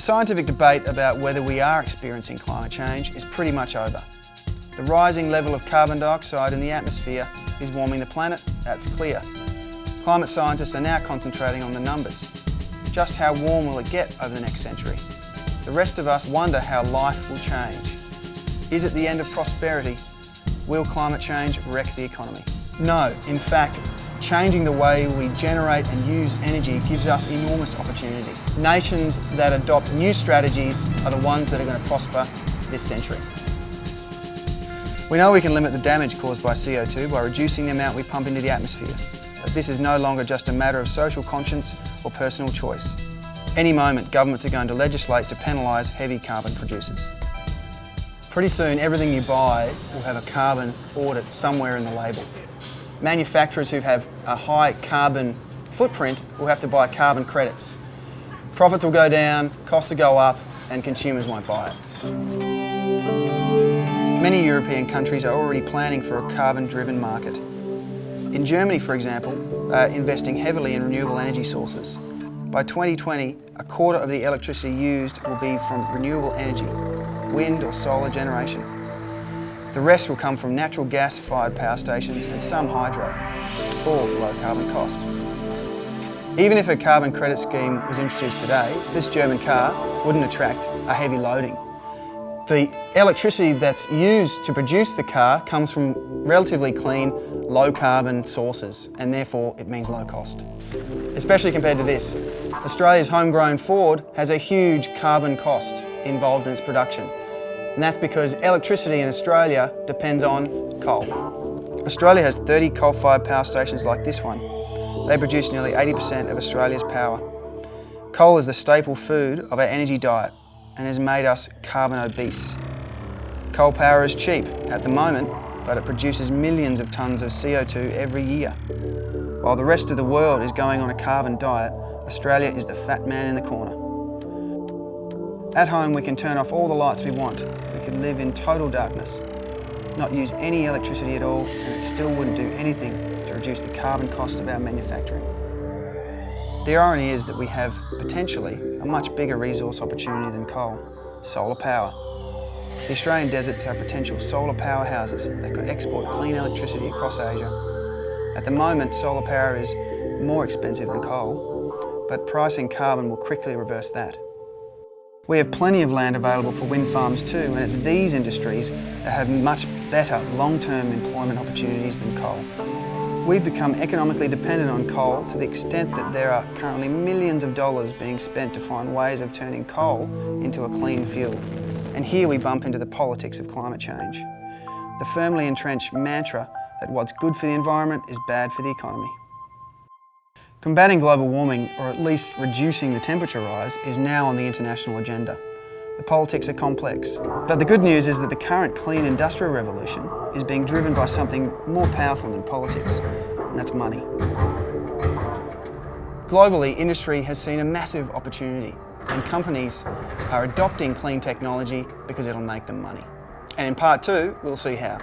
The scientific debate about whether we are experiencing climate change is pretty much over. The rising level of carbon dioxide in the atmosphere is warming the planet, that's clear. Climate scientists are now concentrating on the numbers. Just how warm will it get over the next century? The rest of us wonder how life will change. Is it the end of prosperity? Will climate change wreck the economy? No, in fact, changing the way we generate and use energy gives us enormous opportunity. Nations that adopt new strategies are the ones that are going to prosper this century. We know we can limit the damage caused by CO2 by reducing the amount we pump into the atmosphere. But this is no longer just a matter of social conscience or personal choice. Any moment, governments are going to legislate to penalise heavy carbon producers. Pretty soon, everything you buy will have a carbon audit somewhere in the label. Manufacturers who have a high carbon footprint will have to buy carbon credits. Profits will go down, costs will go up, and consumers won't buy it. Many European countries are already planning for a carbon-driven market. In Germany, for example, are investing heavily in renewable energy sources. By 2020, a quarter of the electricity used will be from renewable energy, wind or solar generation. The rest will come from natural gas-fired power stations and some hydro, all low carbon cost. Even if a carbon credit scheme was introduced today, this German car wouldn't attract a heavy loading. The electricity that's used to produce the car comes from relatively clean, low carbon sources, and therefore it means low cost. Especially compared to this, Australia's homegrown Ford has a huge carbon cost involved in its production. And that's because electricity in Australia depends on coal. Australia has 30 coal-fired power stations like this one. They produce nearly 80% of Australia's power. Coal is the staple food of our energy diet and has made us carbon obese. Coal power is cheap at the moment, but it produces millions of tonnes of CO2 every year. While the rest of the world is going on a carbon diet, Australia is the fat man in the corner. At home, we can turn off all the lights we want. We could live in total darkness, not use any electricity at all, and it still wouldn't do anything to reduce the carbon cost of our manufacturing. The irony is that we have, potentially, a much bigger resource opportunity than coal: solar power. The Australian deserts are potential solar powerhouses that could export clean electricity across Asia. At the moment, solar power is more expensive than coal, but pricing carbon will quickly reverse that. We have plenty of land available for wind farms too, and it's these industries that have much better long-term employment opportunities than coal. We've become economically dependent on coal to the extent that there are currently millions of dollars being spent to find ways of turning coal into a clean fuel. And here we bump into the politics of climate change. The firmly entrenched mantra that what's good for the environment is bad for the economy. Combating global warming, or at least reducing the temperature rise, is now on the international agenda. The politics are complex, but the good news is that the current clean industrial revolution is being driven by something more powerful than politics, and that's money. Globally, industry has seen a massive opportunity, and companies are adopting clean technology because it'll make them money. And in part two, we'll see how.